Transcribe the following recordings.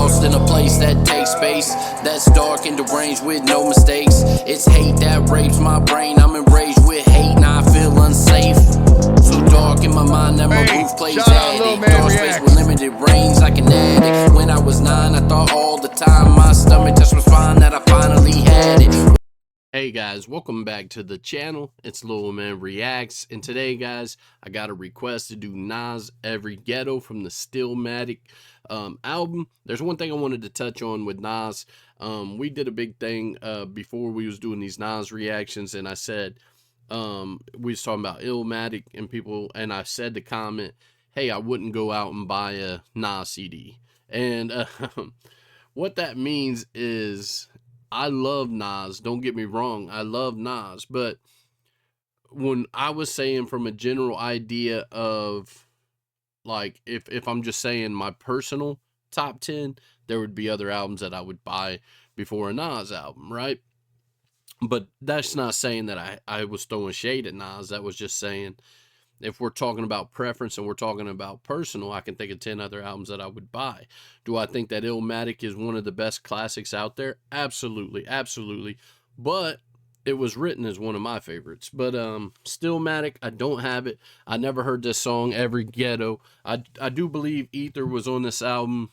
lost in a place that takes space, that's dark and deranged with no mistakes. It's hate that rapes my brain, I'm enraged with hate, now I feel unsafe. So dark in my mind that my roof plays addict. Dark space with limited range like an addict. When I was 9, I thought all the time my stomach touched my spine that I finally had it. Hey guys, welcome back to the channel. It's Lil Man Reacts, and today guys, I got a request to do Nas Every Ghetto from the Stillmatic album. There's one thing I wanted to touch on with Nas. We did a big thing before we was doing these Nas reactions, and I said we was talking about Illmatic and people, and I said the comment, hey, I wouldn't go out and buy a Nas CD. And what that means is I love Nas, don't get me wrong, I love Nas, but when I was saying from a general idea of, like, if I'm just saying my personal top 10, there would be other albums that I would buy before a Nas album, right? But that's not saying that I was throwing shade at Nas. That was just saying, if we're talking about preference and we're talking about personal, I can think of 10 other albums that I would buy. Do I think that Illmatic is one of the best classics out there? Absolutely, absolutely. But it was written as one of my favorites. But Stillmatic, I don't have it. I never heard this song, Every Ghetto. I do believe Ether was on this album.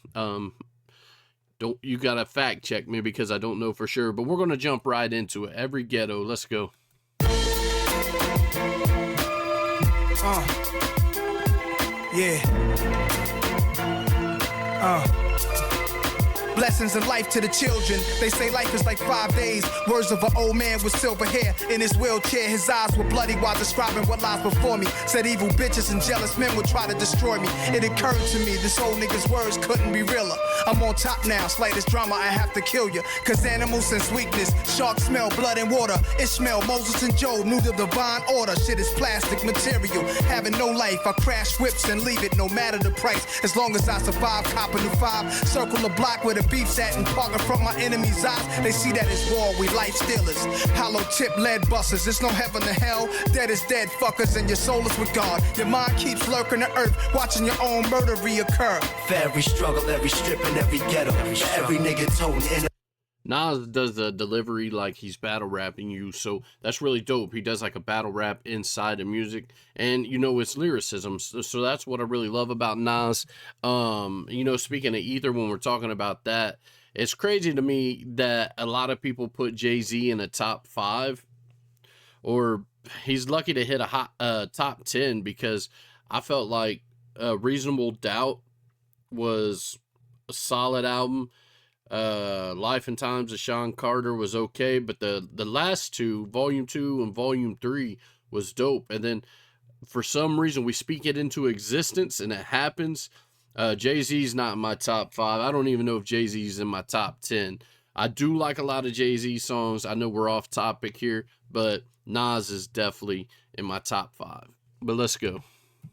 You gotta fact check me because I don't know for sure. But we're gonna jump right into it. Every Ghetto, let's go. Blessings and life to the children. They say life is like 5 days. Words of an old man with silver hair in his wheelchair. His eyes were bloody while describing what lies before me. Said evil bitches and jealous men would try to destroy me. It occurred to me this old nigga's words couldn't be realer. I'm on top now, slightest drama I have to kill you. Cause animals sense weakness. Sharks smell blood and water. Ishmael, Moses and Job knew the divine order. Shit is plastic material. Having no life, I crash whips and leave it no matter the price. As long as I survive, cop a new 5. Circle the block where the beef's at and park in front my enemy's eyes. They see that it's war, we life stealers. Hollow tip lead busters, it's no heaven or hell. Dead is dead, fuckers, and your soul is with God. Your mind keeps lurking the earth, watching your own murder reoccur. For every struggle, every strip, and every ghetto. For every nigga toting in. Nas does the delivery like he's battle rapping you, so that's really dope. He does like a battle rap inside of music, and you know, it's lyricism, so that's what I really love about Nas. You know, speaking of Ether, when we're talking about that, it's crazy to me that a lot of people put Jay-Z in a top 5, or he's lucky to hit a hot top 10, because I felt like Reasonable Doubt was a solid album. Life and Times of Sean Carter was okay, but the last two, Volume 2 and Volume 3, was dope. And then for some reason we speak it into existence and it happens. Jay-Z's not in my top 5. I don't even know if Jay-Z's in my top 10. I do like a lot of Jay-Z songs. I know we're off topic here, but Nas is definitely in my top 5. But let's go.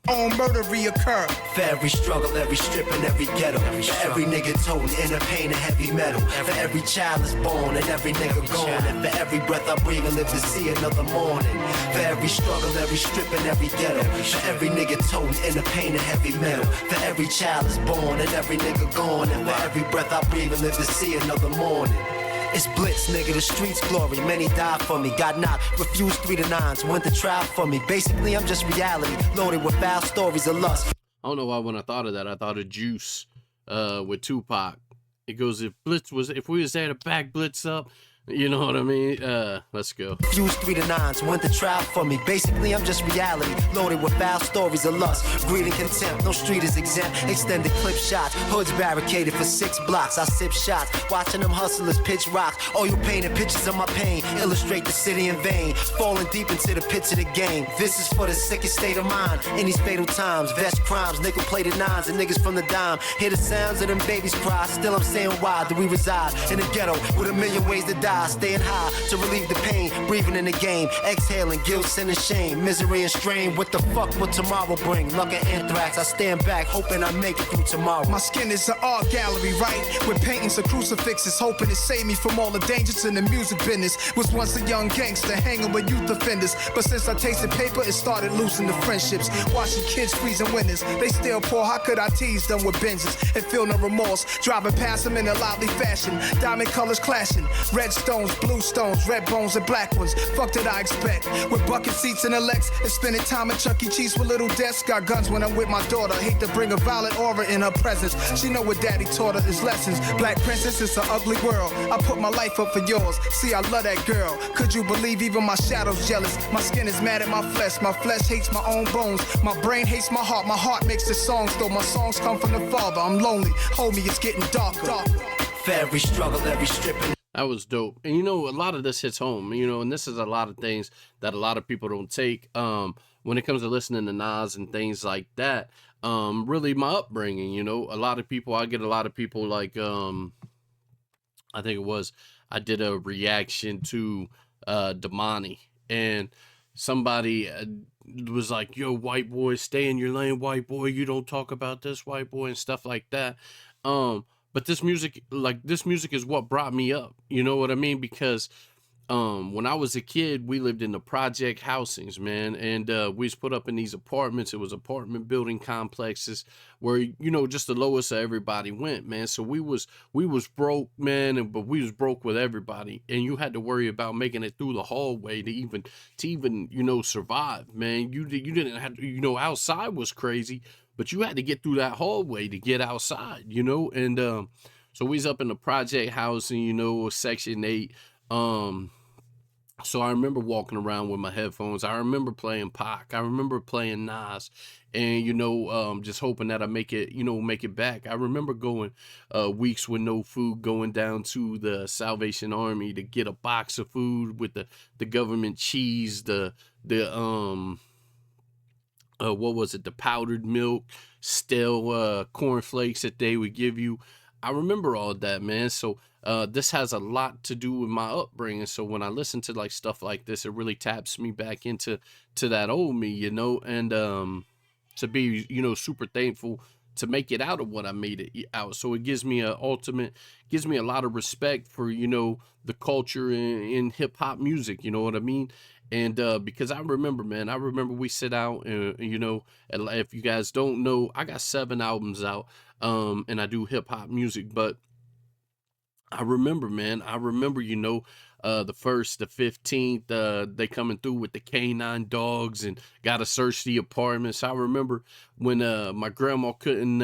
Own murder reoccur. For every struggle, every strip, and every ghetto. For every nigga toting inner pain and heavy metal. For every child is born and every nigga gone. And for every breath I breathe and live to see another morning. For every struggle, every strip, and every ghetto. For every nigga toting inner pain and heavy metal. For every child is born and every nigga gone. And for every breath I breathe and live to see another morning. It's blitz, nigga, the streets glory. Many died for me, got knocked, refused 3 to 9s, went to trial for me. Basically, I'm just reality, loaded with foul stories of lust. I don't know why when I thought of that, I thought of Juice with Tupac. It goes, if we was there to back Blitz up, you know what I mean? Let's go. Fused 3 to 9s, went to trial for me. Basically, I'm just reality, loaded with foul stories of lust. Greed and contempt, no street is exempt. Extended clip shots, hoods barricaded for 6 blocks. I sip shots, watching them hustlers pitch rocks. All you painted pictures of my pain, illustrate the city in vain. Falling deep into the pits of the game. This is for the sickest state of mind. In these fatal times, vest crimes, nickel-plated 9s, and niggas from the dime. Hear the sounds of them babies cry. Still, I'm saying, why do we reside in a ghetto with a million ways to die? die, staying high to relieve the pain, breathing in the game, exhaling guilt, sin and shame, misery and strain. What the fuck will tomorrow bring? Luck and anthrax, I stand back, hoping I make it through tomorrow. My skin is an art gallery, right? With paintings and crucifixes, hoping to save me from all the dangers in the music business. Was once a young gangster hanging with youth offenders, but since I tasted paper, it started losing the friendships. Watching kids freezing winters, they still poor. How could I tease them with Benzes and feel no remorse? Driving past them in a lively fashion, diamond colors clashing, red stones, blue stones, red bones and black ones. Fuck did I expect? With bucket seats and a Lex and spending time at Chuck E. Cheese with little desks. Got guns when I'm with my daughter. Hate to bring a violent aura in her presence. She know what daddy taught her is lessons. Black princess, it's an ugly world. I put my life up for yours. See, I love that girl. Could you believe even my shadow's jealous? My skin is mad at my flesh. My flesh hates my own bones. My brain hates my heart. My heart makes the songs, though my songs come from the Father. I'm lonely. Hold me, it's getting darker. For every struggle, every stripping. That was dope. And you know, a lot of this hits home, you know, and this is a lot of things that a lot of people don't take when it comes to listening to Nas and things like that. Really my upbringing, you know, I get a lot of people like I think it was I did a reaction to Damani, and somebody was like, yo, white boy, stay in your lane, white boy, you don't talk about this, white boy, and stuff like that. But this music is what brought me up, you know what I mean? Because when I was a kid, we lived in the project housings, man, and we was put up in these apartments. It was apartment building complexes where, you know, just the lowest of everybody went, man. So we was broke, man, but we was broke with everybody, and you had to worry about making it through the hallway to even you know, survive, man. You didn't have to, you know, outside was crazy, but you had to get through that hallway to get outside, you know. And so we was up in the project housing, you know, Section 8. So I remember walking around with my headphones. I remember playing Pac. I remember playing Nas, and you know, just hoping that I make it back. I remember going weeks with no food, going down to the Salvation Army to get a box of food with the government cheese, the what was it? The powdered milk, stale cornflakes that they would give you. I remember all of that, man. So this has a lot to do with my upbringing. So when I listen to like stuff like this, it really taps me back into that old me, you know, and to be, you know, super thankful to make it out of what I made it out. So it gives me a lot of respect for, you know, the culture in hip hop music, you know what I mean? And because I remember, man, we sit out and, you know, if you guys don't know, I got 7 albums out, and I do hip hop music, but I remember, man, you know, the 1st, the 15th, they coming through with the canine dogs and got to search the apartments. I remember when my grandma couldn't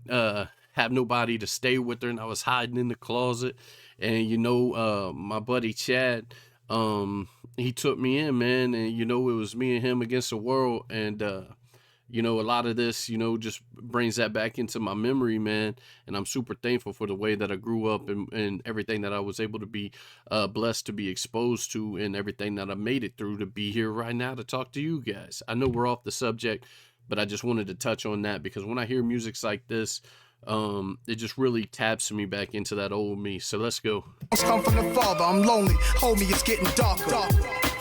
have nobody to stay with her, and I was hiding in the closet, and you know, my buddy Chad, he took me in, man, and you know, it was me and him against the world. And you know, a lot of this, you know, just brings that back into my memory, man. And I'm super thankful for the way that I grew up, and everything that I was able to be blessed to be exposed to, and everything that I made it through to be here right now to talk to you guys. I know we're off the subject, but I just wanted to touch on that because when I hear music like this, it just really taps me back into that old me. So let's go. Come from the Father, I'm lonely. Hold me, it's getting darker.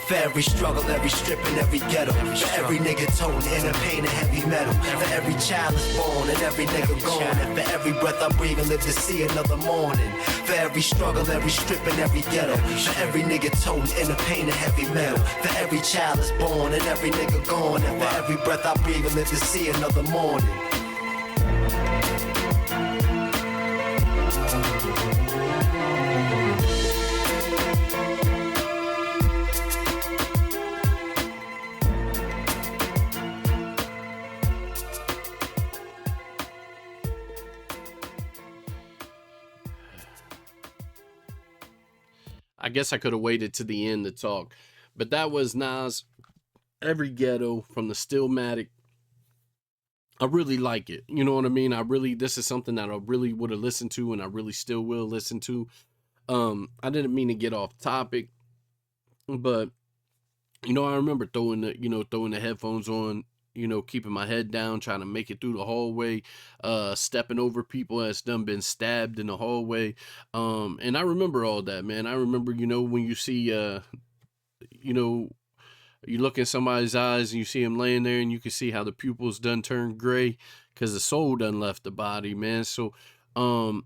For every struggle, every strip, and every ghetto. For every nigga toting in a pain of heavy metal. For every child is born and every nigga gone. And for every breath I breathe and live to see another morning. For every struggle, every strip, and every ghetto. For every nigga toting in a pain of heavy metal. For every child is born and every nigga gone. And for every breath I breathe and live to see another morning. I guess I could have waited to the end to talk, but that was Nas, Every Ghetto from the Stillmatic. I really like it. You know what I mean? This is something that I really would have listened to, and I really still will listen to. I didn't mean to get off topic, but you know, I remember throwing the headphones on you know, keeping my head down, trying to make it through the hallway, stepping over people that's done been stabbed in the hallway. And I remember all that, man. I remember, you know, when you see, you know, you look in somebody's eyes and you see him laying there and you can see how the pupils done turned gray because the soul done left the body, man. So, and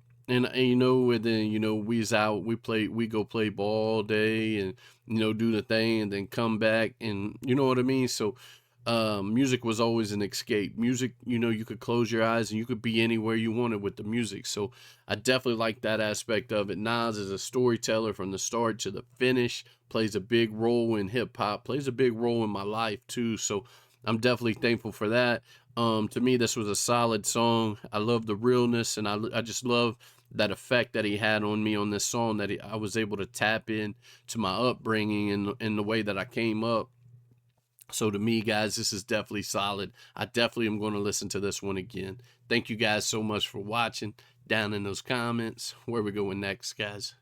you know, and then, you know, we's out, we go play ball all day and, you know, do the thing and then come back and, you know what I mean? So, music was always an escape. Music, you know, you could close your eyes and you could be anywhere you wanted with the music. So I definitely like that aspect of it. Nas is a storyteller from the start to the finish, plays a big role in hip hop, plays a big role in my life too. So I'm definitely thankful for that. To me, this was a solid song. I love the realness, and I just love that effect that he had on me on this song, that I was able to tap in to my upbringing and the way that I came up. So to me, guys, this is definitely solid. I definitely am going to listen to this one again. Thank you guys so much for watching. Down in those comments, where we going next, guys?